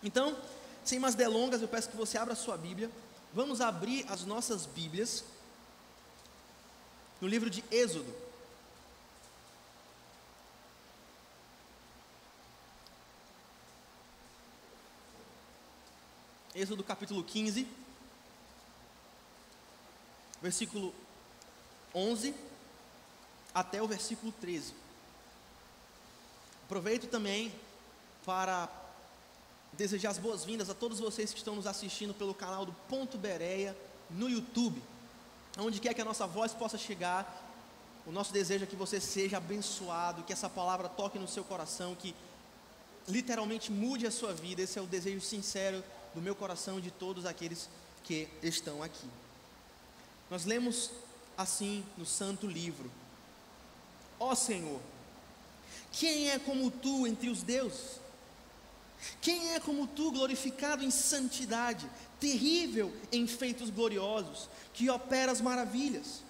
Então, sem mais delongas, eu peço que você abra a sua Bíblia. Vamos abrir as nossas Bíblias no livro de Êxodo. Êxodo capítulo 15, versículo 11 até o versículo 13. Aproveito também para desejar as boas-vindas a todos vocês que estão nos assistindo pelo canal do Ponto Bereia no YouTube. Onde quer que a nossa voz possa chegar, o nosso desejo é que você seja abençoado, que essa palavra toque no seu coração, que literalmente mude a sua vida. Esse é o desejo sincero do meu coração e de todos aqueles que estão aqui. Nós lemos assim no Santo Livro: Ó Senhor, quem é como tu entre os deuses? Quem é como tu, glorificado em santidade, terrível em feitos gloriosos, que operas maravilhas?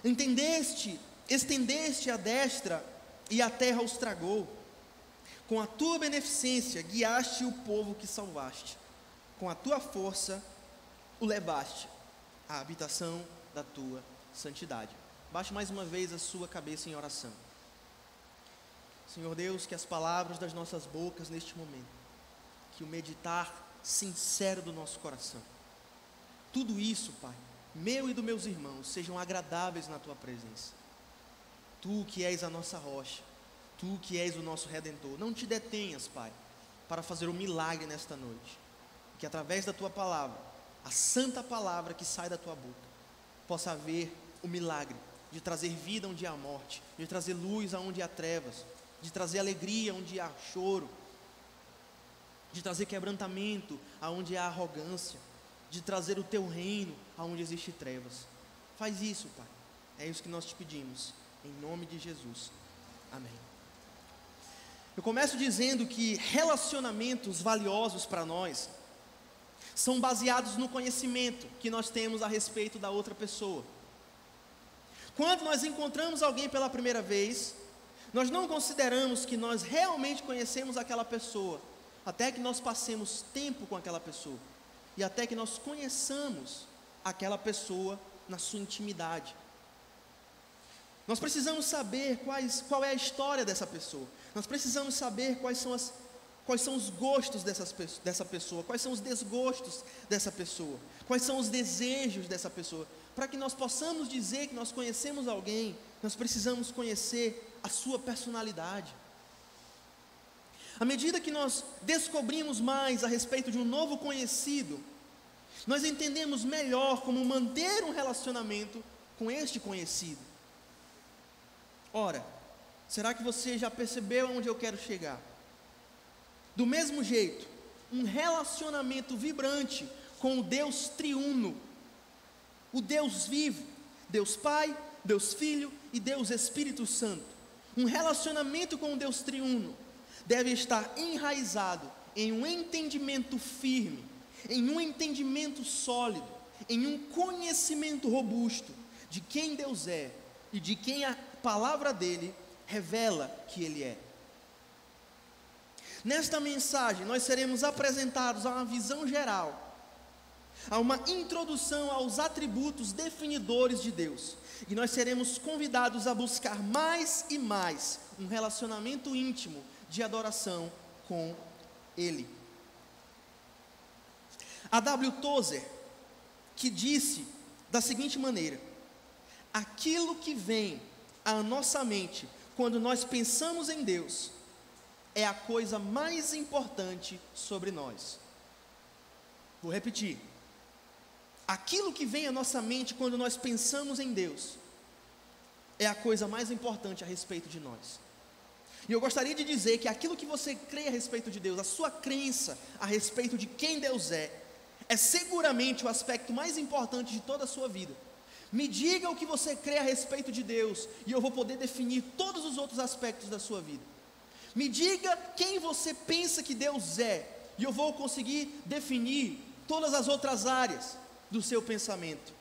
Estendeste a destra e a terra os tragou. Com a tua beneficência guiaste o povo que salvaste. Com a tua força o levaste à habitação da tua santidade. Baixe mais uma vez a sua cabeça em oração. Senhor Deus, que as palavras das nossas bocas neste momento, que o meditar sincero do nosso coração, tudo isso, Pai, meu e dos meus irmãos, sejam agradáveis na tua presença. Tu que és a nossa rocha, tu que és o nosso Redentor, não te detenhas, Pai, para fazer um milagre nesta noite. Que através da tua palavra, a santa palavra que sai da tua boca, possa haver o milagre de trazer vida onde há morte, de trazer luz aonde há trevas, de trazer alegria onde há choro, de trazer quebrantamento aonde há arrogância, de trazer o teu reino aonde existe trevas. Faz isso, Pai, é isso que nós te pedimos, em nome de Jesus, amém. Eu começo dizendo que relacionamentos valiosos para nós são baseados no conhecimento que nós temos a respeito da outra pessoa. Quando nós encontramos alguém pela primeira vez, nós não consideramos que nós realmente conhecemos aquela pessoa, até que nós passemos tempo com aquela pessoa, e até que nós conheçamos aquela pessoa na sua intimidade. Nós precisamos saber qual é a história dessa pessoa, nós precisamos saber quais são os gostos dessa pessoa, quais são os desgostos dessa pessoa, quais são os desejos dessa pessoa. Para que nós possamos dizer que nós conhecemos alguém, nós precisamos conhecer a sua personalidade. À medida que nós descobrimos mais a respeito de um novo conhecido, nós entendemos melhor como manter um relacionamento com este conhecido. Ora, será que você já percebeu aonde eu quero chegar? Do mesmo jeito, um relacionamento vibrante com o Deus triuno, o Deus vivo, Deus Pai, Deus Filho e Deus Espírito Santo. Um relacionamento com o Deus triuno deve estar enraizado em um entendimento firme, em um entendimento sólido, em um conhecimento robusto de quem Deus é e de quem a palavra dele revela que ele é. Nesta mensagem nós seremos apresentados a uma visão geral, a uma introdução aos atributos definidores de Deus, e nós seremos convidados a buscar mais e mais um relacionamento íntimo de adoração com Ele. A W. Tozer, que disse da seguinte maneira: aquilo que vem à nossa mente quando nós pensamos em Deus é a coisa mais importante sobre nós. Vou repetir. Aquilo que vem à nossa mente quando nós pensamos em Deus é a coisa mais importante a respeito de nós. E eu gostaria de dizer que aquilo que você crê a respeito de Deus, a sua crença a respeito de quem Deus é seguramente o aspecto mais importante de toda a sua vida. Me diga o que você crê a respeito de Deus, e eu vou poder definir todos os outros aspectos da sua vida. Me diga quem você pensa que Deus é, e eu vou conseguir definir todas as outras áreas do seu pensamento.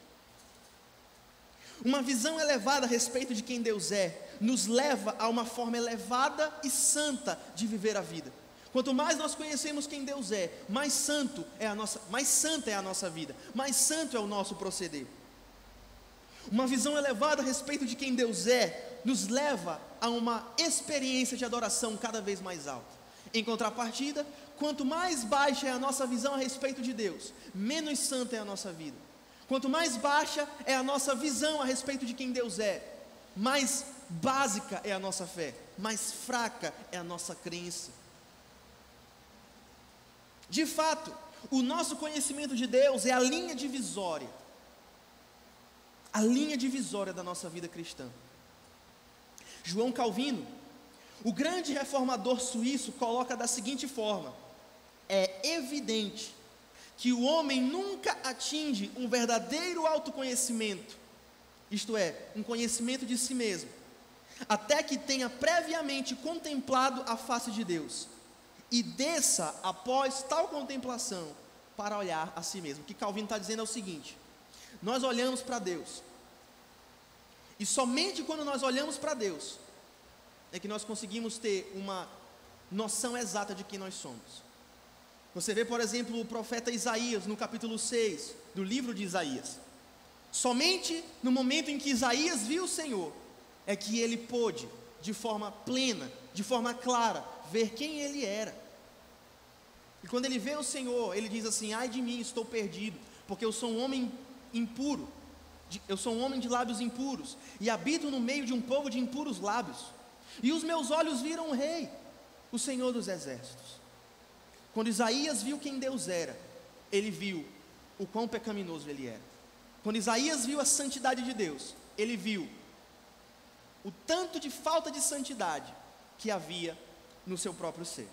Uma visão elevada a respeito de quem Deus é nos leva a uma forma elevada e santa de viver a vida. Quanto mais nós conhecemos quem Deus é, mais santa é a nossa vida, mais santo é o nosso proceder. Uma visão elevada a respeito de quem Deus é, nos leva a uma experiência de adoração cada vez mais alta. Em contrapartida, quanto mais baixa é a nossa visão a respeito de Deus, menos santa é a nossa vida. Quanto mais baixa é a nossa visão a respeito de quem Deus é, mais básica é a nossa fé, mais fraca é a nossa crença. De fato, o nosso conhecimento de Deus é a linha divisória da nossa vida cristã. João Calvino, o grande reformador suíço, coloca da seguinte forma: é evidente que o homem nunca atinge um verdadeiro autoconhecimento, isto é, um conhecimento de si mesmo, até que tenha previamente contemplado a face de Deus, e desça após tal contemplação para olhar a si mesmo. O que Calvino está dizendo é o seguinte: nós olhamos para Deus, e somente quando nós olhamos para Deus, é que nós conseguimos ter uma noção exata de quem nós somos. Você vê, por exemplo, o profeta Isaías, no capítulo 6 do livro de Isaías. Somente no momento em que Isaías viu o Senhor, é que ele pôde, de forma plena, de forma clara, ver quem ele era. E quando ele vê o Senhor, ele diz assim: ai de mim, estou perdido, porque eu sou um homem impuro, eu sou um homem de lábios impuros, e habito no meio de um povo de impuros lábios, e os meus olhos viram o Rei, o Senhor dos exércitos. Quando Isaías viu quem Deus era, ele viu o quão pecaminoso ele era. Quando Isaías viu a santidade de Deus, ele viu o tanto de falta de santidade que havia no seu próprio ser.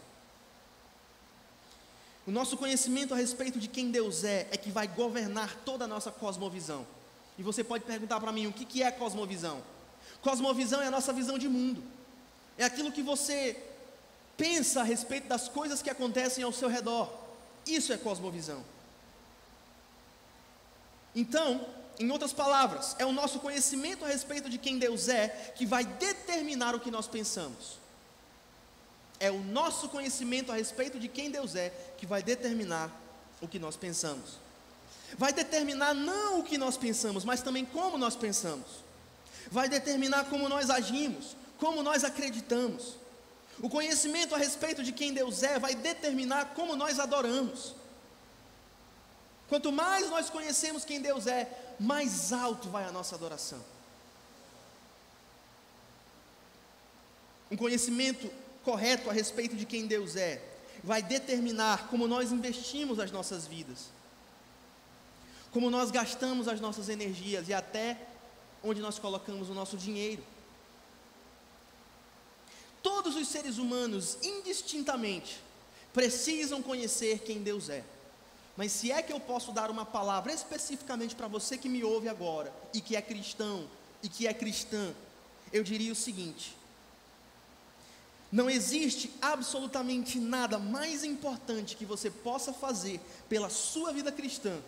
O nosso conhecimento a respeito de quem Deus é que vai governar toda a nossa cosmovisão. E você pode perguntar para mim: o que é cosmovisão? Cosmovisão é a nossa visão de mundo, é aquilo que você pensa a respeito das coisas que acontecem ao seu redor. Isso é cosmovisão. Então, em outras palavras, é o nosso conhecimento a respeito de quem Deus é que vai determinar o que nós pensamos. É o nosso conhecimento a respeito de quem Deus é que vai determinar o que nós pensamos. Vai determinar não o que nós pensamos, mas também como nós pensamos. Vai determinar como nós agimos, como nós acreditamos. O conhecimento a respeito de quem Deus é vai determinar como nós adoramos. Quanto mais nós conhecemos quem Deus é, mais alto vai a nossa adoração. Um conhecimento correto a respeito de quem Deus é vai determinar como nós investimos as nossas vidas, como nós gastamos as nossas energias e até onde nós colocamos o nosso dinheiro. Todos os seres humanos, indistintamente, precisam conhecer quem Deus é. Mas se é que eu posso dar uma palavra especificamente para você que me ouve agora, e que é cristão, e que é cristã, eu diria o seguinte: não existe absolutamente nada mais importante que você possa fazer pela sua vida cristã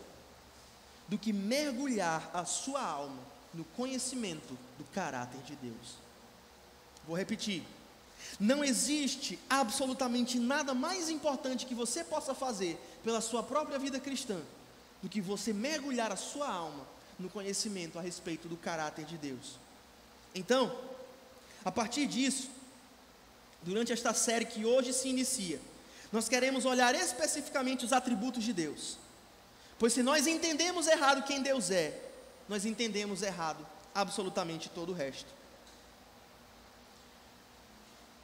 do que mergulhar a sua alma no conhecimento do caráter de Deus. Vou repetir: não existe absolutamente nada mais importante que você possa fazer pela sua própria vida cristã do que você mergulhar a sua alma no conhecimento a respeito do caráter de Deus. Então, a partir disso, durante esta série que hoje se inicia, nós queremos olhar especificamente os atributos de Deus. Pois se nós entendemos errado quem Deus é, nós entendemos errado absolutamente todo o resto.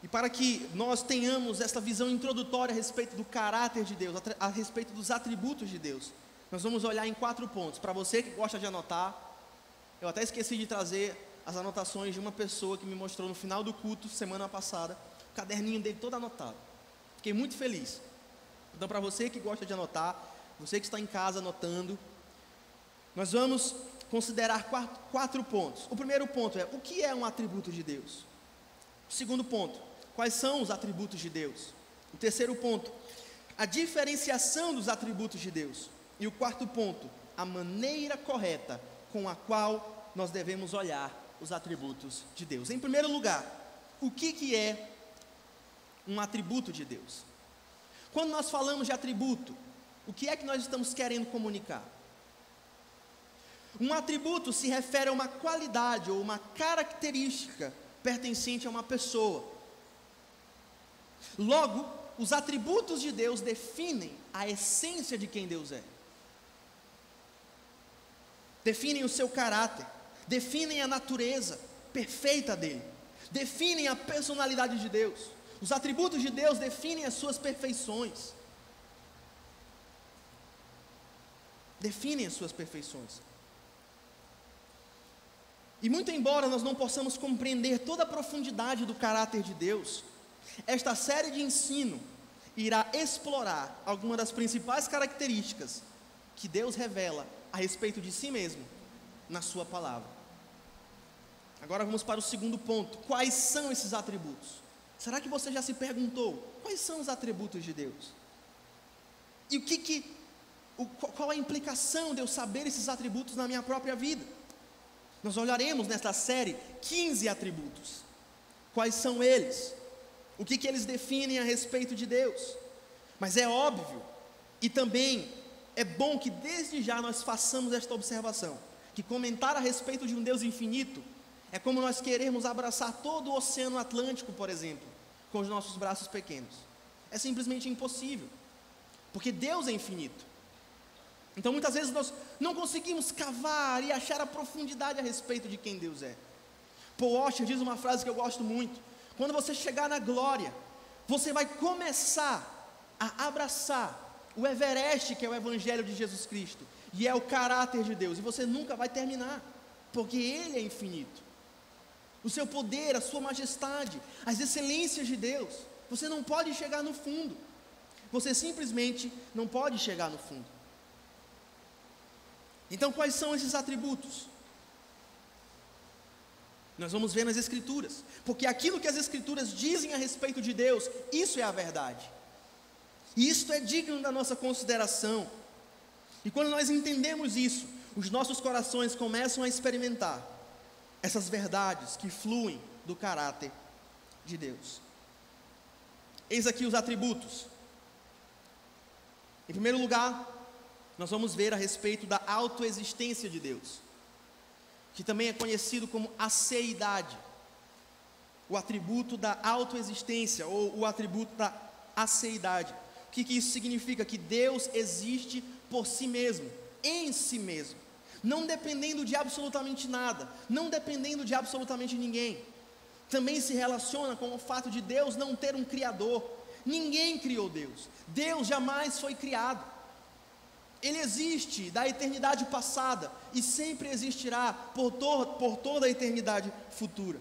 E para que nós tenhamos essa visão introdutória a respeito do caráter de Deus, a respeito dos atributos de Deus, nós vamos olhar em 4 pontos. Para você que gosta de anotar, eu até esqueci de trazer as anotações de uma pessoa que me mostrou no final do culto, semana passada, o caderninho dele todo anotado. Fiquei muito feliz. Então, para você que gosta de anotar, você que está em casa anotando, nós vamos considerar 4 pontos. O primeiro ponto é: o que é um atributo de Deus? O segundo ponto: quais são os atributos de Deus? O terceiro ponto: a diferenciação dos atributos de Deus. E o quarto ponto: a maneira correta com a qual nós devemos olhar os atributos de Deus. Em primeiro lugar, o que é um atributo de Deus? Quando nós falamos de atributo, o que é que nós estamos querendo comunicar? Um atributo se refere a uma qualidade ou uma característica pertencente a uma pessoa. Logo, os atributos de Deus definem a essência de quem Deus é. Definem o seu caráter, definem a natureza perfeita dele, definem a personalidade de Deus. Os atributos de Deus definem as suas perfeições. Definem as suas perfeições. E muito embora nós não possamos compreender toda a profundidade do caráter de Deus, esta série de ensino irá explorar algumas das principais características que Deus revela a respeito de si mesmo na sua palavra. Agora vamos para o segundo ponto. Quais são esses atributos? Será que você já se perguntou quais são os atributos de Deus? E qual a implicação de eu saber esses atributos na minha própria vida? Nós olharemos nesta série 15 atributos. Quais são eles? O que eles definem a respeito de Deus? Mas é óbvio, e também é bom que desde já nós façamos esta observação, que comentar a respeito de um Deus infinito é como nós queremos abraçar todo o Oceano Atlântico, por exemplo, com os nossos braços pequenos. É simplesmente impossível, porque Deus é infinito. Então muitas vezes nós não conseguimos cavar e achar a profundidade a respeito de quem Deus é. Paul Washer diz uma frase que eu gosto muito: quando você chegar na glória, você vai começar a abraçar o Everest, que é o Evangelho de Jesus Cristo, e é o caráter de Deus, e você nunca vai terminar, porque Ele é infinito. O seu poder, a sua majestade, as excelências de Deus, você não pode chegar no fundo. Você simplesmente não pode chegar no fundo. Então, quais são esses atributos? Nós vamos ver nas Escrituras, porque aquilo que as Escrituras dizem a respeito de Deus, isso é a verdade, e isto é digno da nossa consideração. E quando nós entendemos isso, os nossos corações começam a experimentar essas verdades que fluem do caráter de Deus. Eis aqui os atributos. Em primeiro lugar, nós vamos ver a respeito da autoexistência de Deus, que também é conhecido como aceidade, o atributo da autoexistência, ou o atributo da aceidade. O que isso significa? Que Deus existe por si mesmo, em si mesmo, não dependendo de absolutamente nada, não dependendo de absolutamente ninguém. Também se relaciona com o fato de Deus não ter um criador. Ninguém criou Deus, Deus jamais foi criado. Ele existe da eternidade passada e sempre existirá por toda a eternidade futura.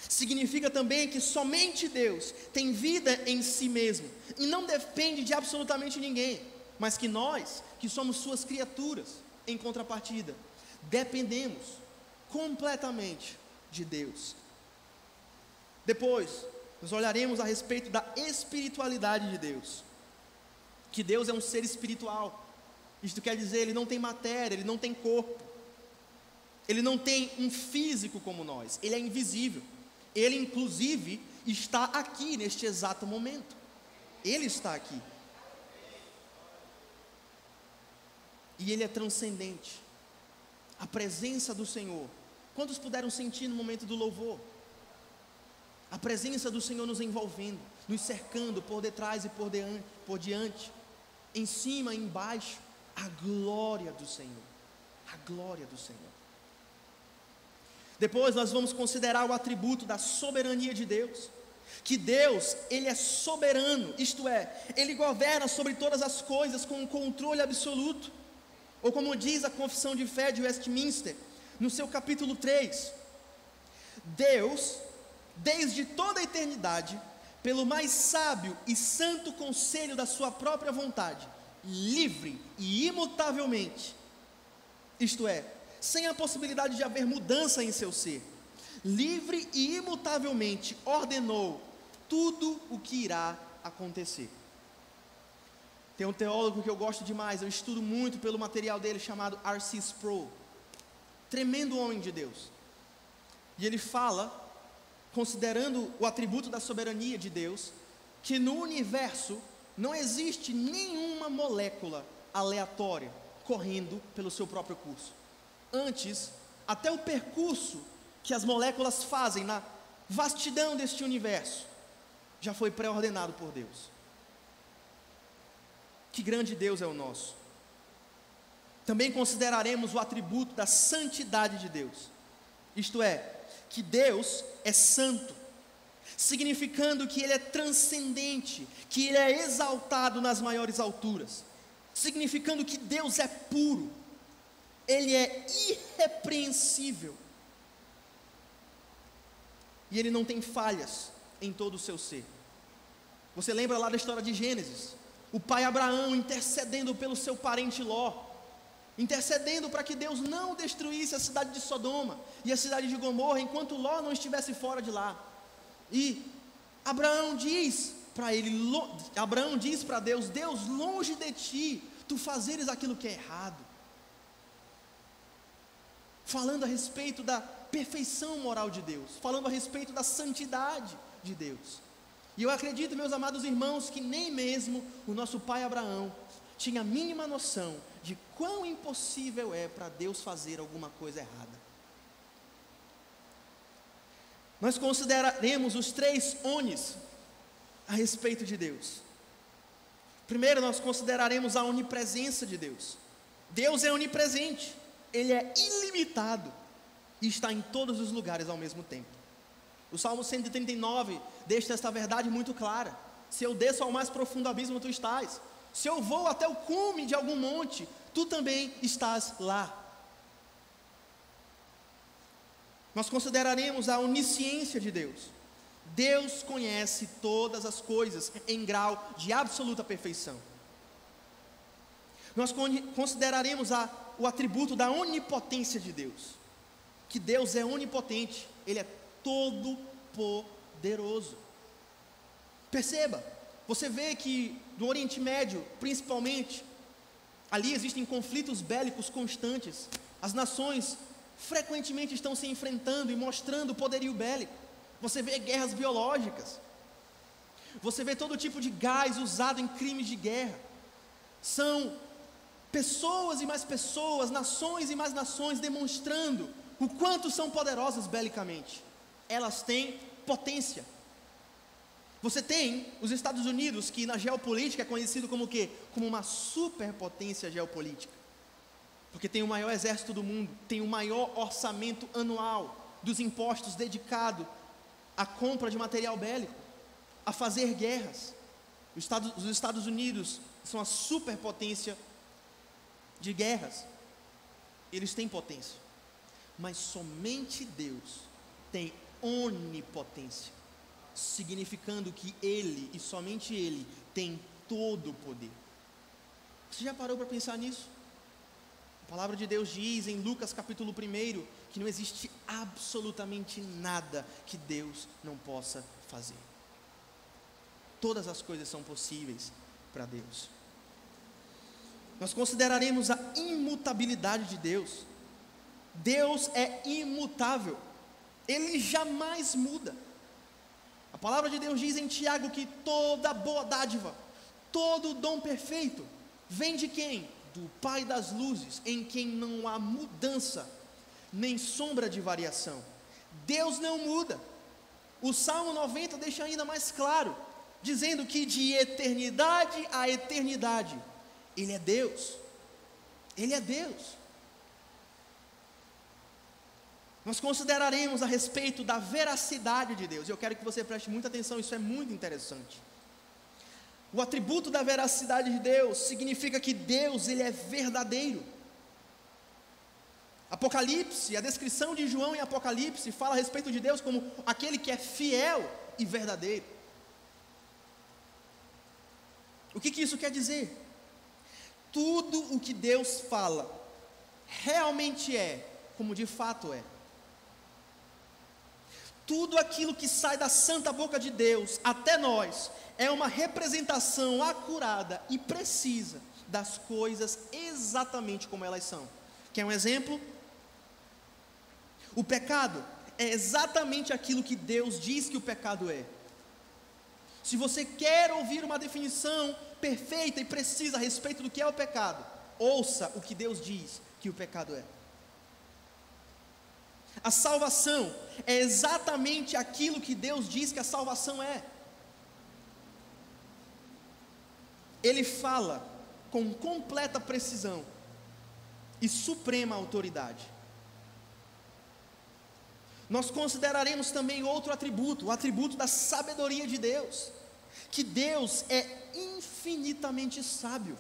Significa também que somente Deus tem vida em si mesmo e não depende de absolutamente ninguém, mas que nós, que somos suas criaturas, em contrapartida, dependemos completamente de Deus. Depois, nós olharemos a respeito da espiritualidade de Deus, que Deus é um ser espiritual. Isto quer dizer, Ele não tem matéria, Ele não tem corpo, Ele não tem um físico como nós, Ele é invisível. Ele inclusive está aqui neste exato momento, Ele está aqui, e Ele é transcendente. A presença do Senhor, quantos puderam sentir no momento do louvor? A presença do Senhor nos envolvendo, nos cercando por detrás e por diante, em cima e embaixo. A glória do Senhor, a glória do Senhor. Depois nós vamos considerar o atributo da soberania de Deus, que Deus, Ele é soberano, isto é, Ele governa sobre todas as coisas com um controle absoluto, ou como diz a Confissão de Fé de Westminster, no seu capítulo 3, Deus, desde toda a eternidade, pelo mais sábio e santo conselho da sua própria vontade, livre e imutavelmente, isto é, sem a possibilidade de haver mudança em seu ser, livre e imutavelmente ordenou tudo o que irá acontecer. Tem um teólogo que eu gosto demais, eu estudo muito pelo material dele, chamado R.C. Sproul, tremendo homem de Deus, e ele fala, considerando o atributo da soberania de Deus, que no universo não existe nenhuma molécula aleatória correndo pelo seu próprio curso. Antes, até o percurso que as moléculas fazem na vastidão deste universo já foi pré-ordenado por Deus. Que grande Deus é o nosso. Também consideraremos o atributo da santidade de Deus, isto é, que Deus é santo, significando que Ele é transcendente, que Ele é exaltado nas maiores alturas, significando que Deus é puro, Ele é irrepreensível, e Ele não tem falhas em todo o seu ser. Você lembra lá da história de Gênesis? O pai Abraão intercedendo pelo seu parente Ló, intercedendo para que Deus não destruísse a cidade de Sodoma e a cidade de Gomorra, enquanto Ló não estivesse fora de lá. E Abraão diz para Deus: Deus, longe de ti, tu fazeres aquilo que é errado. Falando a respeito da perfeição moral de Deus, falando a respeito da santidade de Deus. E eu acredito, meus amados irmãos, que nem mesmo o nosso pai Abraão tinha a mínima noção de quão impossível é para Deus fazer alguma coisa errada. Nós consideraremos os 3 onis a respeito de Deus. Primeiro, nós consideraremos a onipresença de Deus. Deus é onipresente, Ele é ilimitado e está em todos os lugares ao mesmo tempo. O Salmo 139 deixa esta verdade muito clara: se eu desço ao mais profundo abismo, tu estás; se eu vou até o cume de algum monte, tu também estás lá. Nós consideraremos a onisciência de Deus. Deus conhece todas as coisas em grau de absoluta perfeição. Nós consideraremos o atributo da onipotência de Deus, que Deus é onipotente, Ele é todo poderoso. Perceba, você vê que no Oriente Médio, principalmente, ali existem conflitos bélicos constantes. As nações frequentemente estão se enfrentando e mostrando poderio bélico. Você vê guerras biológicas, você vê todo tipo de gás usado em crimes de guerra. São pessoas e mais pessoas, nações e mais nações demonstrando o quanto são poderosas belicamente. Elas têm potência. Você tem os Estados Unidos, que na geopolítica é conhecido como o quê? Como uma superpotência geopolítica, porque tem o maior exército do mundo, tem o maior orçamento anual dos impostos dedicado à compra de material bélico, a fazer guerras. Os Estados Unidos são a superpotência de guerras. Eles têm potência, mas somente Deus tem onipotência, significando que Ele, e somente Ele, tem todo o poder. Você já parou para pensar nisso? A palavra de Deus diz em Lucas capítulo 1, que não existe absolutamente nada que Deus não possa fazer. Todas as coisas são possíveis para Deus. Nós consideraremos a imutabilidade de Deus. Deus é imutável, Ele jamais muda. A palavra de Deus diz em Tiago que toda boa dádiva, todo dom perfeito, vem de quem? Do Pai das luzes, em quem não há mudança, nem sombra de variação. Deus não muda. O Salmo 90 deixa ainda mais claro, dizendo que de eternidade a eternidade, Ele é Deus. Ele é Deus. Nós consideraremos a respeito da veracidade de Deus. Eu quero que você preste muita atenção, isso é muito interessante. O atributo da veracidade de Deus significa que Deus, Ele é verdadeiro. Apocalipse, a descrição de João em Apocalipse fala a respeito de Deus como aquele que é fiel e verdadeiro. O que isso quer dizer? Tudo o que Deus fala realmente é como de fato é. Tudo aquilo que sai da santa boca de Deus até nós é uma representação acurada e precisa das coisas exatamente como elas são. Quer um exemplo? O pecado é exatamente aquilo que Deus diz que o pecado é. Se você quer ouvir uma definição perfeita e precisa a respeito do que é o pecado, ouça o que Deus diz que o pecado é. A salvação é exatamente aquilo que Deus diz que a salvação é. Ele fala com completa precisão e suprema autoridade. Nós consideraremos também outro atributo, o atributo da sabedoria de Deus, que Deus é infinitamente sábio.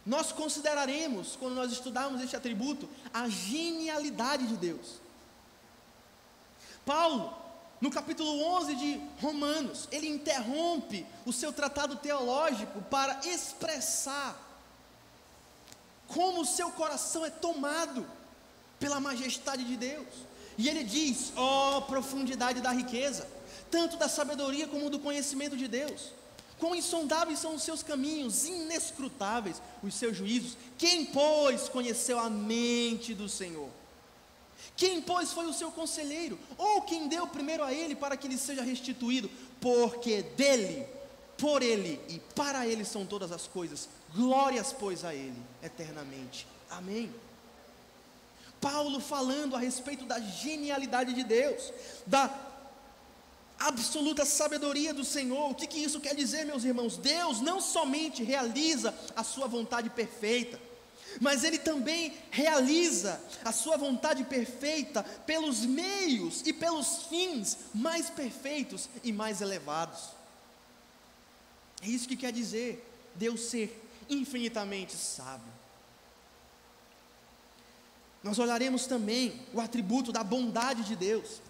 Nós consideraremos, quando nós estudarmos este atributo, a genialidade de Deus. Paulo, no capítulo 11 de Romanos, ele interrompe o seu tratado teológico para expressar como o seu coração é tomado pela majestade de Deus. E ele diz: ó profundidade da riqueza, tanto da sabedoria como do conhecimento de Deus. Quão insondáveis são os seus caminhos, inescrutáveis os seus juízos. Quem, pois, conheceu a mente do Senhor? Quem, pois, foi o seu conselheiro? Ou quem deu primeiro a ele para que lhe seja restituído? Porque dele, por ele e para ele são todas as coisas. Glórias, pois, a ele eternamente. Amém. Paulo falando a respeito da genialidade de Deus, da absoluta sabedoria do Senhor. O que isso quer dizer, meus irmãos? Deus não somente realiza a sua vontade perfeita, mas Ele também realiza a sua vontade perfeita pelos meios e pelos fins mais perfeitos e mais elevados. É isso que quer dizer Deus ser infinitamente sábio. Nós olharemos também o atributo da bondade de Deus.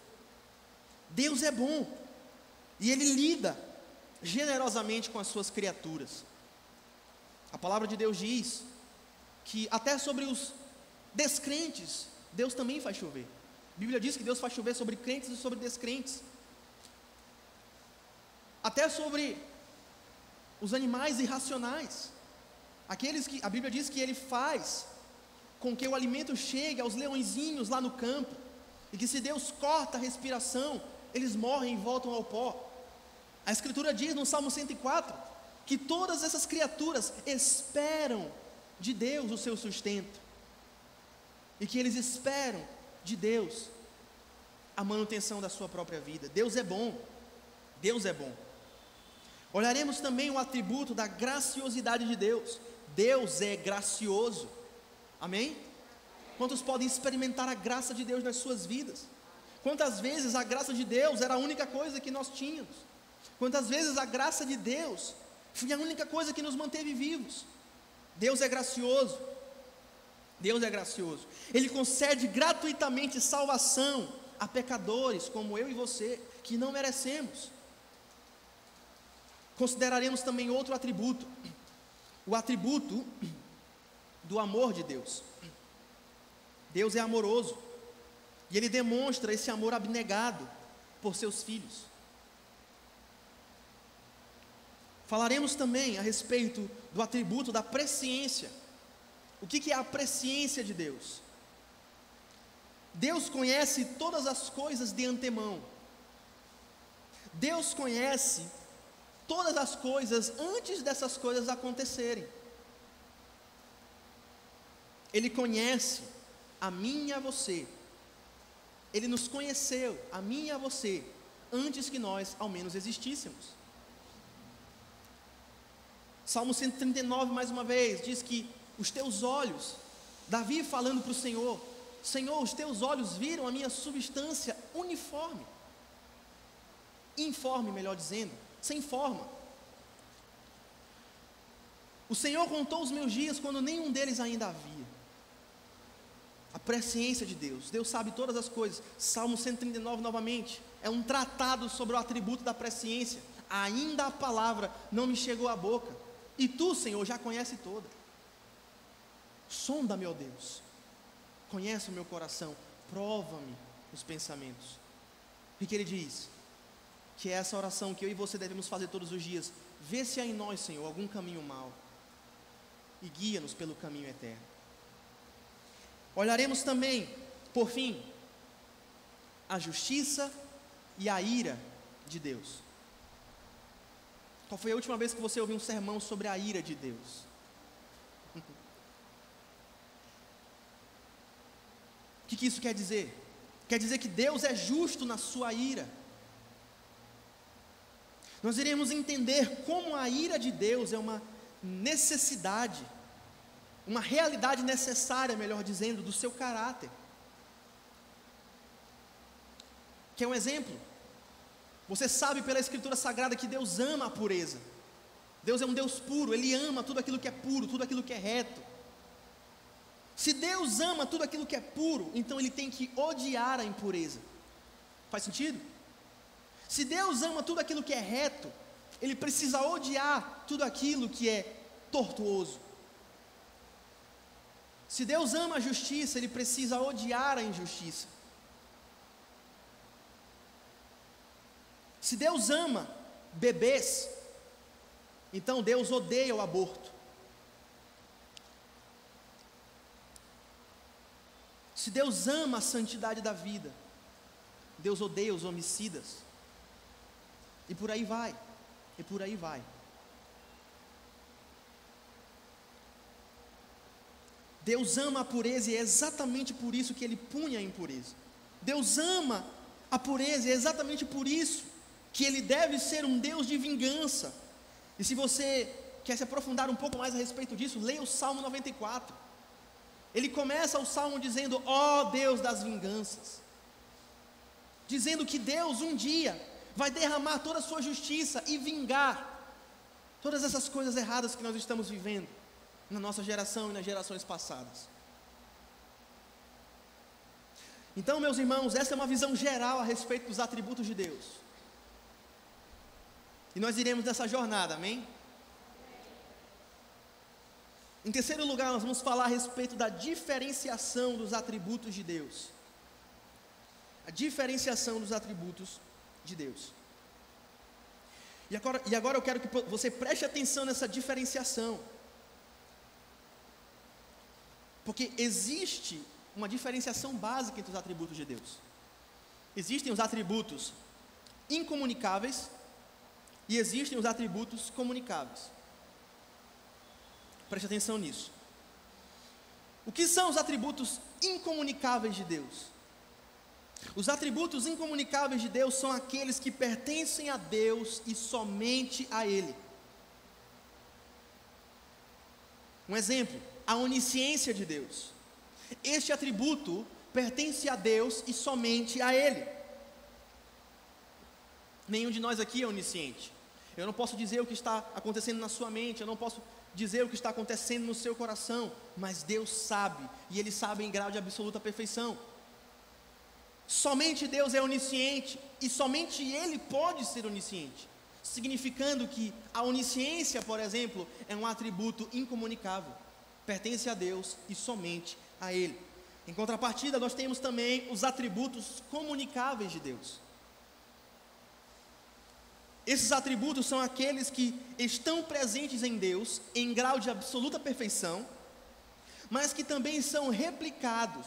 Deus é bom, e Ele lida generosamente com as suas criaturas. A palavra de Deus diz que até sobre os descrentes, Deus também faz chover. A Bíblia diz que Deus faz chover sobre crentes e sobre descrentes. Até sobre os animais irracionais. Aqueles que, a Bíblia diz que Ele faz com que o alimento chegue aos leõezinhos lá no campo, e que se Deus corta a respiração, eles morrem e voltam ao pó. A Escritura diz no Salmo 104, que todas essas criaturas esperam de Deus o seu sustento, e que eles esperam de Deus a manutenção da sua própria vida. Deus é bom, Deus é bom. Olharemos também o atributo da graciosidade de Deus. Deus é gracioso, amém? Quantos podem experimentar a graça de Deus nas suas vidas? Quantas vezes a graça de Deus era a única coisa que nós tínhamos? Quantas vezes a graça de Deus foi a única coisa que nos manteve vivos? Deus é gracioso, Deus é gracioso. Ele concede gratuitamente salvação a pecadores como eu e você, que não merecemos. Consideraremos também outro atributo, o atributo do amor de Deus. Deus é amoroso, e Ele demonstra esse amor abnegado por seus filhos. Falaremos também a respeito do atributo da presciência. O que é a presciência de Deus? Deus conhece todas as coisas de antemão. Deus conhece todas as coisas antes dessas coisas acontecerem. Ele conhece a mim e a você. Ele nos conheceu, a mim e a você, antes que nós ao menos existíssemos. Salmo 139, mais uma vez, diz que os teus olhos, Davi falando para o Senhor: Senhor, os teus olhos viram a minha substância uniforme, informe, melhor dizendo, sem forma. O Senhor contou os meus dias quando nenhum deles ainda havia. A presciência de Deus, Deus sabe todas as coisas. Salmo 139 novamente, é um tratado sobre o atributo da presciência. Ainda a palavra não me chegou à boca, e tu, Senhor, já conhece toda. Sonda-me, ó Deus, conhece o meu coração, prova-me os pensamentos. O que ele diz? Que é essa oração que eu e você devemos fazer todos os dias. Vê se há em nós, Senhor, algum caminho mau, e guia-nos pelo caminho eterno. Olharemos também, por fim, a justiça e a ira de Deus. Qual foi a última vez que você ouviu um sermão sobre a ira de Deus? O que isso quer dizer? Quer dizer que Deus é justo na sua ira. Nós iremos entender como a ira de Deus é uma necessidade, uma realidade necessária, melhor dizendo, do seu caráter. Quer um exemplo? Você sabe pela Escritura Sagrada que Deus ama a pureza. Deus é um Deus puro, Ele ama tudo aquilo que é puro, tudo aquilo que é reto. Se Deus ama tudo aquilo que é puro, então Ele tem que odiar a impureza. Faz sentido? Se Deus ama tudo aquilo que é reto, Ele precisa odiar tudo aquilo que é tortuoso. Se Deus ama a justiça, Ele precisa odiar a injustiça. Se Deus ama bebês, então Deus odeia o aborto. Se Deus ama a santidade da vida, Deus odeia os homicidas. E por aí vai, e por aí vai. Deus ama a pureza e é exatamente por isso que Ele pune a impureza. Deus ama a pureza e é exatamente por isso que Ele deve ser um Deus de vingança. E se você quer se aprofundar um pouco mais a respeito disso, leia o Salmo 94. Ele começa o Salmo dizendo: ó Deus das vinganças, dizendo que Deus um dia vai derramar toda a sua justiça e vingar todas essas coisas erradas que nós estamos vivendo na nossa geração e nas gerações passadas. Então, meus irmãos, essa é uma visão geral a respeito dos atributos de Deus. E nós iremos nessa jornada, amém? Em terceiro lugar, nós vamos falar a respeito da diferenciação dos atributos de Deus. A diferenciação dos atributos de Deus. E agora eu quero que você preste atenção nessa diferenciação. Porque existe uma diferenciação básica entre os atributos de Deus. Existem os atributos incomunicáveis e existem os atributos comunicáveis. Preste atenção nisso. O que são os atributos incomunicáveis de Deus? Os atributos incomunicáveis de Deus são aqueles que pertencem a Deus e somente a Ele. Um exemplo, a onisciência de Deus. Este atributo pertence a Deus e somente a Ele. Nenhum de nós aqui é onisciente. Eu não posso dizer o que está acontecendo na sua mente, eu não posso dizer o que está acontecendo no seu coração, mas Deus sabe, e Ele sabe em grau de absoluta perfeição. Somente Deus é onisciente, e somente Ele pode ser onisciente, significando que a onisciência, por exemplo, é um atributo incomunicável, pertence a Deus e somente a Ele. Em contrapartida, nós temos também os atributos comunicáveis de Deus. Esses atributos são aqueles que estão presentes em Deus em grau de absoluta perfeição, mas que também são replicados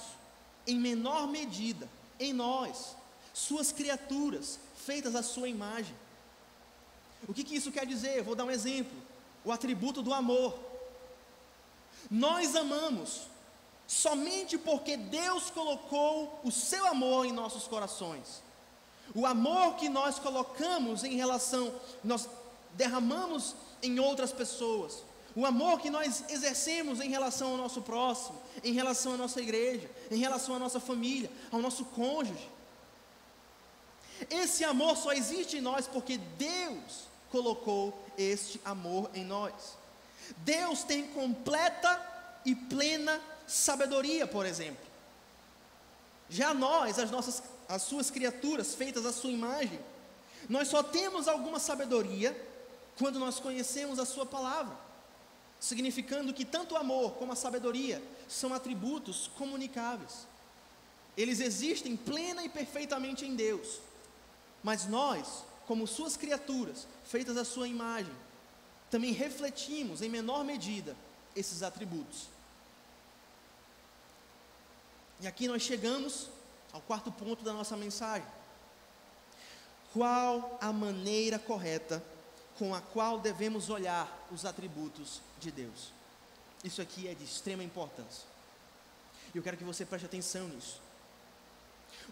em menor medida em nós, suas criaturas, feitas à sua imagem. O que isso quer dizer? Eu vou dar um exemplo: o atributo do amor. Nós amamos somente porque Deus colocou o seu amor em nossos corações. O amor que nós colocamos em relação, nós derramamos em outras pessoas. O amor que nós exercemos em relação ao nosso próximo, em relação à nossa igreja, em relação à nossa família, ao nosso cônjuge. Esse amor só existe em nós porque Deus colocou este amor em nós. Deus tem completa e plena sabedoria, por exemplo. Já nós, as suas criaturas feitas à sua imagem, nós só temos alguma sabedoria quando nós conhecemos a sua palavra, significando que tanto o amor como a sabedoria são atributos comunicáveis. Eles existem plena e perfeitamente em Deus, mas nós, como suas criaturas feitas à sua imagem, também refletimos em menor medida esses atributos. E aqui nós chegamos ao quarto ponto da nossa mensagem. Qual a maneira correta com a qual devemos olhar os atributos de Deus. Isso aqui é de extrema importância. E eu quero que você preste atenção nisso.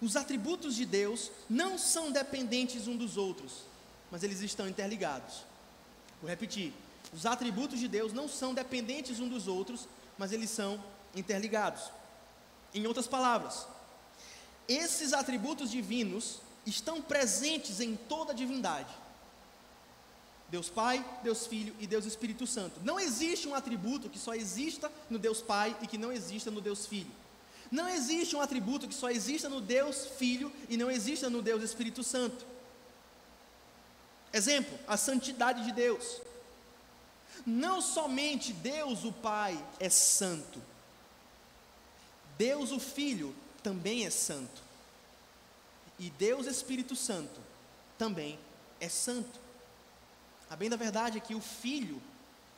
Os atributos de Deus não são dependentes uns dos outros, mas eles estão interligados. Vou repetir. Os atributos de Deus não são dependentes uns dos outros, mas eles são interligados. Em outras palavras, esses atributos divinos estão presentes em toda a divindade. Deus Pai, Deus Filho e Deus Espírito Santo. Não existe um atributo que só exista no Deus Pai e que não exista no Deus Filho. Não existe um atributo que só exista no Deus Filho e não exista no Deus Espírito Santo. Exemplo, a santidade de Deus. Não somente Deus o Pai é santo, Deus o Filho também é santo, e Deus Espírito Santo também é santo. A bem da verdade é que o Filho,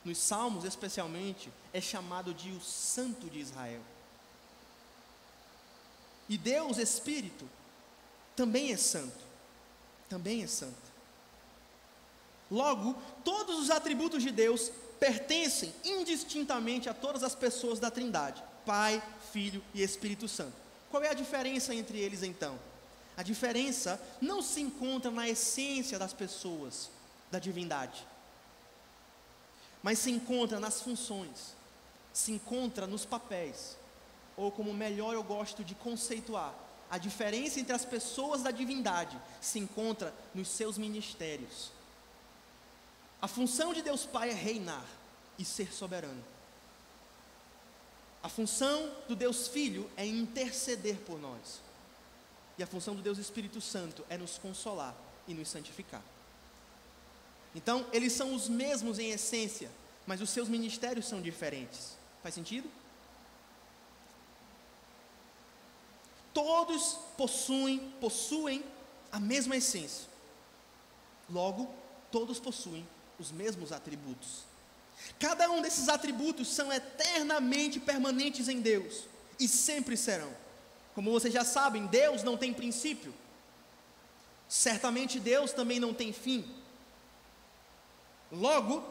nos Salmos especialmente, é chamado de o Santo de Israel. E Deus Espírito também é santo, também é santo. Logo, todos os atributos de Deus pertencem indistintamente a todas as pessoas da Trindade, Pai, Filho e Espírito Santo. Qual é a diferença entre eles então? A diferença não se encontra na essência das pessoas da divindade, mas se encontra nas funções, se encontra nos papéis, ou como melhor eu gosto de conceituar, a diferença entre as pessoas da divindade se encontra nos seus ministérios. A função de Deus Pai é reinar e ser soberano. A função do Deus Filho é interceder por nós. E a função do Deus Espírito Santo é nos consolar e nos santificar. Então, eles são os mesmos em essência, mas os seus ministérios são diferentes. Faz sentido? Todos possuem a mesma essência. Logo, todos possuem os mesmos atributos. Cada um desses atributos são eternamente permanentes em Deus e sempre serão. Como vocês já sabem, Deus não tem princípio. Certamente Deus também não tem fim. Logo,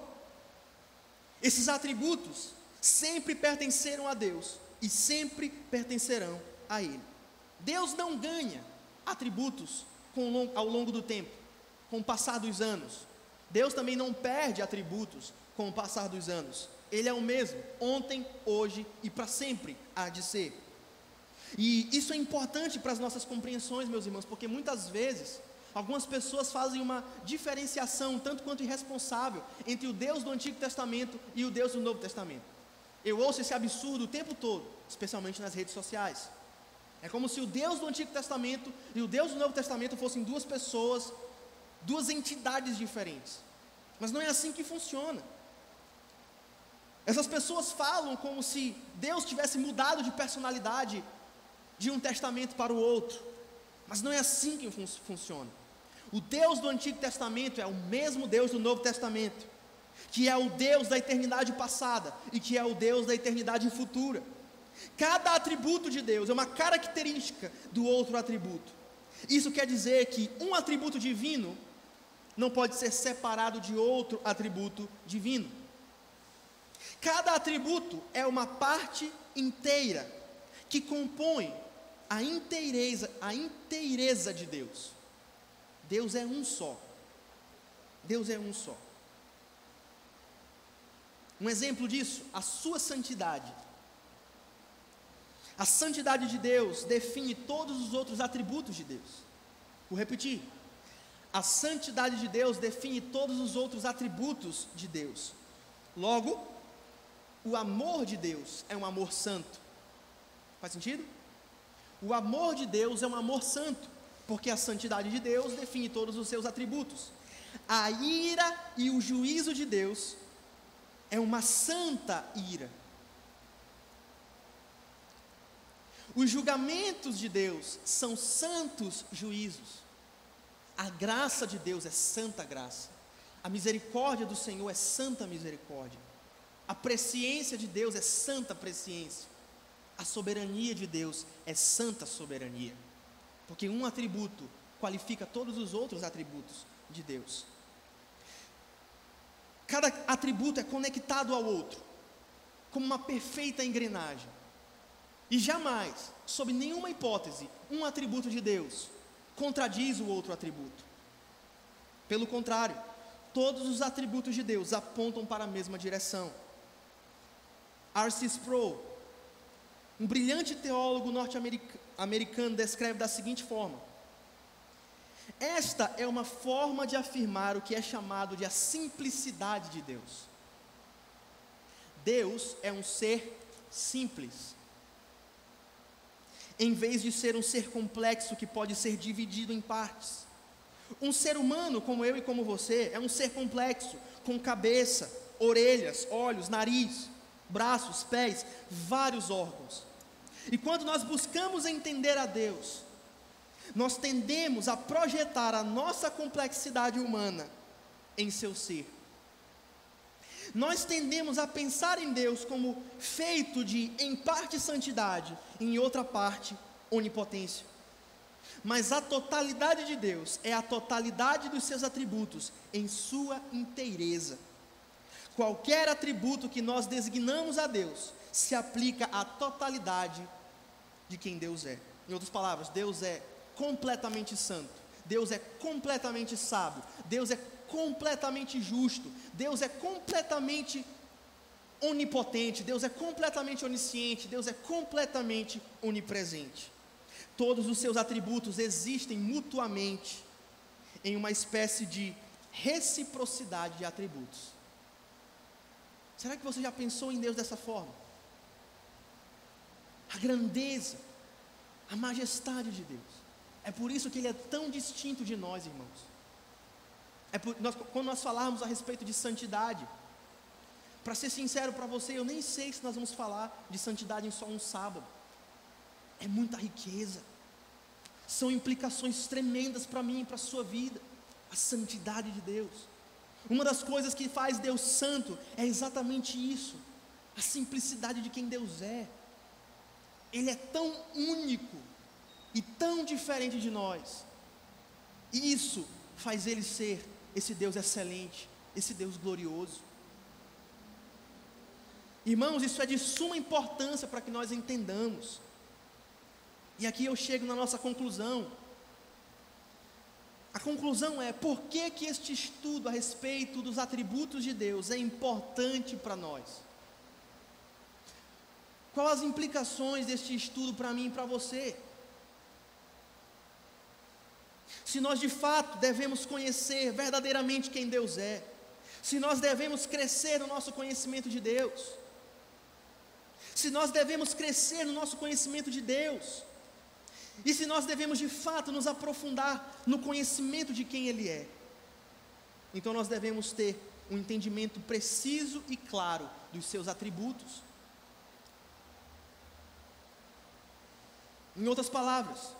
esses atributos sempre pertenceram a Deus e sempre pertencerão a Ele. Deus não ganha atributos ao longo do tempo, com o passar dos anos. Deus também não perde atributos com o passar dos anos. Ele é o mesmo, ontem, hoje e para sempre há de ser. E isso é importante para as nossas compreensões, meus irmãos, porque muitas vezes algumas pessoas fazem uma diferenciação tanto quanto irresponsável entre o Deus do Antigo Testamento e o Deus do Novo Testamento. Eu ouço esse absurdo o tempo todo, especialmente nas redes sociais. É como se o Deus do Antigo Testamento e o Deus do Novo Testamento fossem duas pessoas, duas entidades diferentes. Mas não é assim que funciona. Essas pessoas falam como se Deus tivesse mudado de personalidade de um testamento para o outro. Mas não é assim que funciona. O Deus do Antigo Testamento é o mesmo Deus do Novo Testamento, que é o Deus da eternidade passada e que é o Deus da eternidade futura. Cada atributo de Deus é uma característica do outro atributo. Isso quer dizer que um atributo divino não pode ser separado de outro atributo divino. Cada atributo é uma parte inteira que compõe a inteireza de Deus. Deus é um só. Deus é um só. Um exemplo disso, a sua santidade. A santidade de Deus define todos os outros atributos de Deus. Vou repetir. A santidade de Deus define todos os outros atributos de Deus. Logo, o amor de Deus é um amor santo. Faz sentido? O amor de Deus é um amor santo, porque a santidade de Deus define todos os seus atributos. A ira e o juízo de Deus é uma santa ira. Os julgamentos de Deus são santos juízos. A graça de Deus é santa graça. A misericórdia do Senhor é santa misericórdia. A presciência de Deus é santa presciência. A soberania de Deus é santa soberania. Porque um atributo qualifica todos os outros atributos de Deus. Cada atributo é conectado ao outro, como uma perfeita engrenagem. E jamais, sob nenhuma hipótese, um atributo de Deus contradiz o outro atributo. Pelo contrário, todos os atributos de Deus apontam para a mesma direção. R.C. Sproul, um brilhante teólogo norte-americano, descreve da seguinte forma: esta é uma forma de afirmar o que é chamado de a simplicidade de Deus. Deus é um ser simples. Em vez de ser um ser complexo que pode ser dividido em partes. Um ser humano como eu e como você é um ser complexo, com cabeça, orelhas, olhos, nariz, braços, pés, vários órgãos. E quando nós buscamos entender a Deus, nós tendemos a projetar a nossa complexidade humana em seu ser. Nós tendemos a pensar em Deus como feito de, em parte, santidade, em outra parte, onipotência. Mas a totalidade de Deus é a totalidade dos seus atributos em sua inteireza. Qualquer atributo que nós designamos a Deus se aplica à totalidade de quem Deus é. Em outras palavras, Deus é completamente santo, Deus é completamente sábio, Deus é completamente justo, Deus é completamente onipotente, Deus é completamente onisciente, Deus é completamente onipresente. Todos os seus atributos existem mutuamente em uma espécie de reciprocidade de atributos. Será que você já pensou em Deus dessa forma? A grandeza, a majestade de Deus. É por isso que Ele é tão distinto de nós, irmãos. Quando nós falarmos a respeito de santidade, para ser sincero para você, eu nem sei se nós vamos falar de santidade em só um sábado. É muita riqueza, são implicações tremendas para mim e para a sua vida, a santidade de Deus. Uma das coisas que faz Deus santo é exatamente isso, a simplicidade de quem Deus é. Ele é tão único e tão diferente de nós, e isso faz Ele ser esse Deus excelente, esse Deus glorioso. Irmãos, isso é de suma importância para que nós entendamos. E aqui eu chego na nossa conclusão. A conclusão é: por que que este estudo a respeito dos atributos de Deus é importante para nós? Quais as implicações deste estudo para mim e para você? Se nós de fato devemos conhecer verdadeiramente quem Deus é, se nós devemos crescer no nosso conhecimento de Deus, se nós devemos crescer no nosso conhecimento de Deus, e se nós devemos de fato nos aprofundar no conhecimento de quem Ele é, então nós devemos ter um entendimento preciso e claro dos seus atributos. Em outras palavras,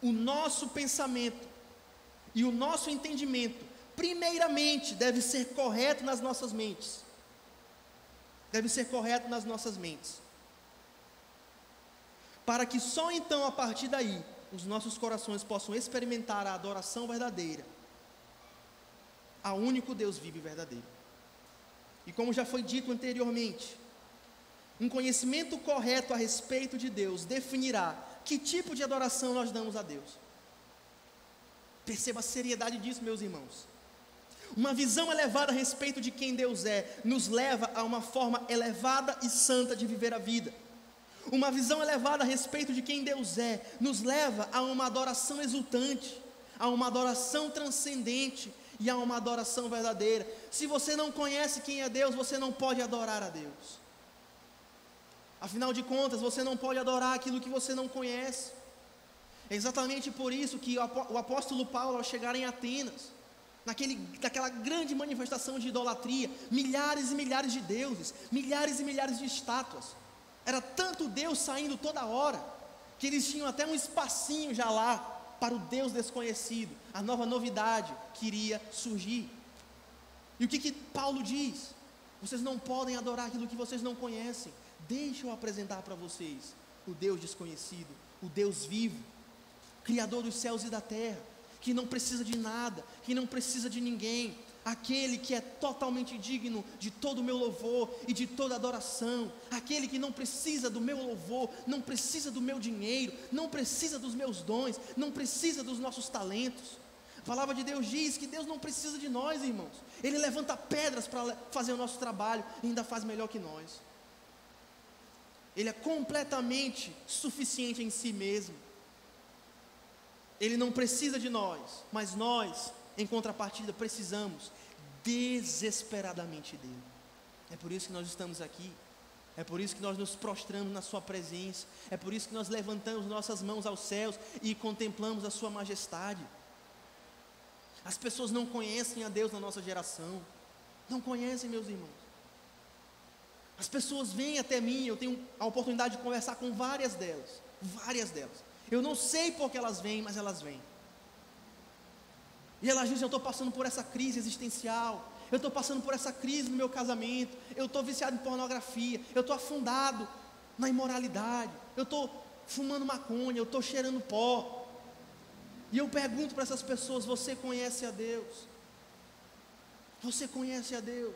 o nosso pensamento e o nosso entendimento, primeiramente, deve ser correto nas nossas mentes. Deve ser correto nas nossas mentes. Para que só então, a partir daí, os nossos corações possam experimentar a adoração verdadeira ao único Deus vivo e verdadeiro. E como já foi dito anteriormente, um conhecimento correto a respeito de Deus definirá que tipo de adoração nós damos a Deus. Perceba a seriedade disso, meus irmãos. Uma visão elevada a respeito de quem Deus é, nos leva a uma forma elevada e santa de viver a vida. Uma visão elevada a respeito de quem Deus é, nos leva a uma adoração exultante, a uma adoração transcendente e a uma adoração verdadeira. Se você não conhece quem é Deus, você não pode adorar a Deus. Afinal de contas, você não pode adorar aquilo que você não conhece. É exatamente por isso que o apóstolo Paulo, ao chegar em Atenas, naquela grande manifestação de idolatria, milhares e milhares de deuses, milhares e milhares de estátuas, era tanto Deus saindo toda hora, que eles tinham até um espacinho já lá, para o Deus desconhecido, a nova novidade que iria surgir. E o que Paulo diz? Vocês não podem adorar aquilo que vocês não conhecem. Deixa eu apresentar para vocês o Deus desconhecido, o Deus vivo, Criador dos céus e da terra, que não precisa de nada, que não precisa de ninguém, aquele que é totalmente digno de todo o meu louvor e de toda adoração, aquele que não precisa do meu louvor, não precisa do meu dinheiro, não precisa dos meus dons, não precisa dos nossos talentos. A palavra de Deus diz que Deus não precisa de nós, irmãos. Ele levanta pedras para fazer o nosso trabalho e ainda faz melhor que nós. Ele é completamente suficiente em si mesmo. Ele não precisa de nós, mas nós, em contrapartida, precisamos desesperadamente dele. É por isso que nós estamos aqui. É por isso que nós nos prostramos na sua presença. É por isso que nós levantamos nossas mãos aos céus e contemplamos a sua majestade. As pessoas não conhecem a Deus na nossa geração. Não conhecem, meus irmãos. As pessoas vêm até mim, eu tenho a oportunidade de conversar com várias delas. Várias delas. Eu não sei por que elas vêm, mas elas vêm. E elas dizem: eu estou passando por essa crise existencial, eu estou passando por essa crise no meu casamento, eu estou viciado em pornografia, eu estou afundado na imoralidade, eu estou fumando maconha, eu estou cheirando pó. E eu pergunto para essas pessoas: você conhece a Deus? Você conhece a Deus?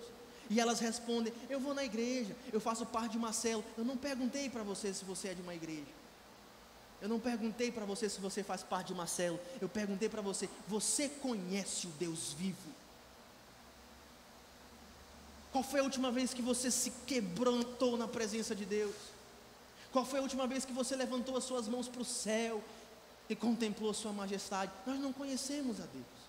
E elas respondem: eu vou na igreja, eu faço parte de uma célula. Eu não perguntei para você se você é de uma igreja. Eu não perguntei para você se você faz parte de uma célula. Eu perguntei para você: você conhece o Deus vivo? Qual foi a última vez que você se quebrantou na presença de Deus? Qual foi a última vez que você levantou as suas mãos para o céu e contemplou a sua majestade? Nós não conhecemos a Deus.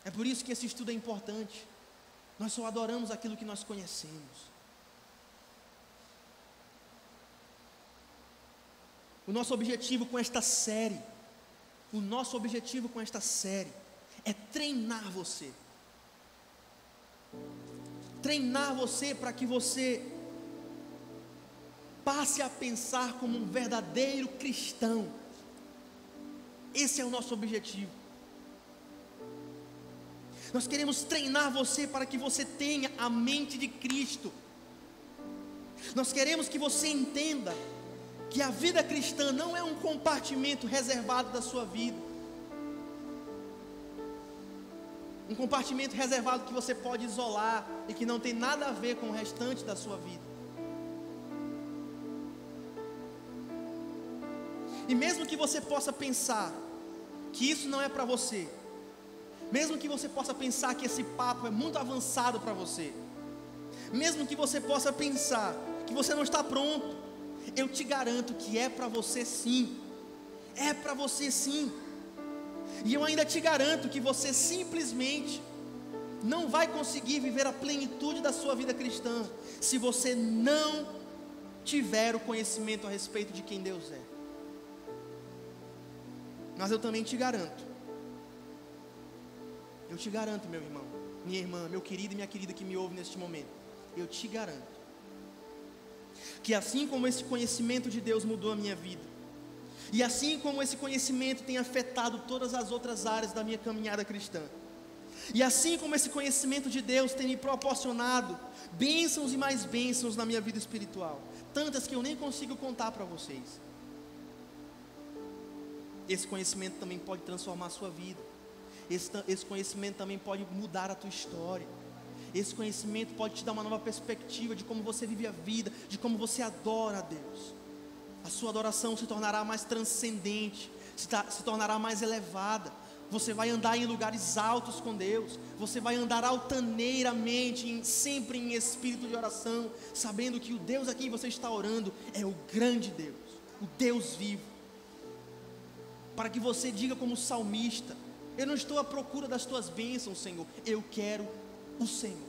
É por isso que esse estudo é importante. Nós só adoramos aquilo que nós conhecemos. O nosso objetivo com esta série, é treinar você. Treinar você para que você passe a pensar como um verdadeiro cristão. Esse é o nosso objetivo. Nós queremos treinar você para que você tenha a mente de Cristo. Nós queremos que você entenda que a vida cristã não é um compartimento reservado da sua vida, um compartimento reservado que você pode isolar e que não tem nada a ver com o restante da sua vida. E mesmo que você possa pensar que isso não é para você, mesmo que você possa pensar que esse papo é muito avançado para você, mesmo que você possa pensar que você não está pronto, eu te garanto que é para você sim. É para você sim. E eu ainda te garanto que você simplesmente não vai conseguir viver a plenitude da sua vida cristã se você não tiver o conhecimento a respeito de quem Deus é. Mas eu também te garanto, meu irmão, minha irmã, meu querido e minha querida que me ouve neste momento, eu te garanto que assim como esse conhecimento de Deus mudou a minha vida, e assim como esse conhecimento tem afetado todas as outras áreas da minha caminhada cristã, e assim como esse conhecimento de Deus tem me proporcionado bênçãos e mais bênçãos na minha vida espiritual, tantas que eu nem consigo contar para vocês, esse conhecimento também pode transformar a sua vida. Esse conhecimento também pode mudar a tua história. Esse conhecimento pode te dar uma nova perspectiva de como você vive a vida, de como você adora a Deus. A sua adoração se tornará mais transcendente, se tornará mais elevada. Você vai andar em lugares altos com Deus. Você vai andar altaneiramente, sempre em espírito de oração, sabendo que o Deus a quem você está orando é o grande Deus, o Deus vivo. Para que você diga como salmista: eu não estou à procura das tuas bênçãos, Senhor, eu quero o Senhor.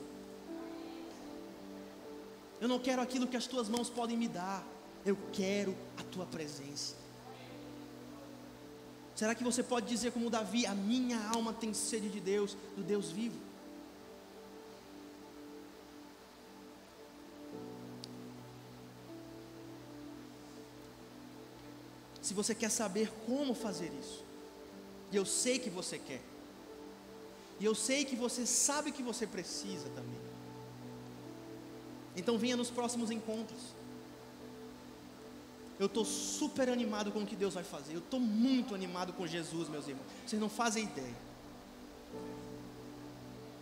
Eu não quero aquilo que as tuas mãos podem me dar, eu quero a tua presença. Será que você pode dizer como Davi: a minha alma tem sede de Deus, do Deus vivo? Se você quer saber como fazer isso, e eu sei que você quer, e eu sei que você sabe que você precisa também, então venha nos próximos encontros. eu estou super animado com o que Deus vai fazer. Eu estou muito animado com Jesus, meus irmãos. Vocês não fazem ideia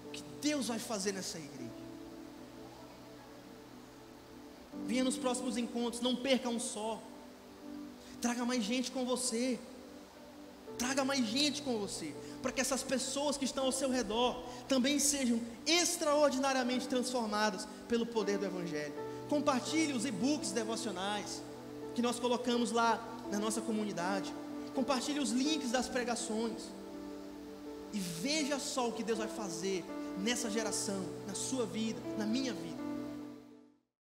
o que Deus vai fazer nessa igreja. Venha nos próximos encontros, não perca um só. Traga mais gente com você. Traga mais gente com você, para que essas pessoas que estão ao seu redor também sejam extraordinariamente transformadas pelo poder do Evangelho. Compartilhe os e-books devocionais que nós colocamos lá na nossa comunidade. Compartilhe os links das pregações. E veja só o que Deus vai fazer nessa geração, na sua vida, na minha vida.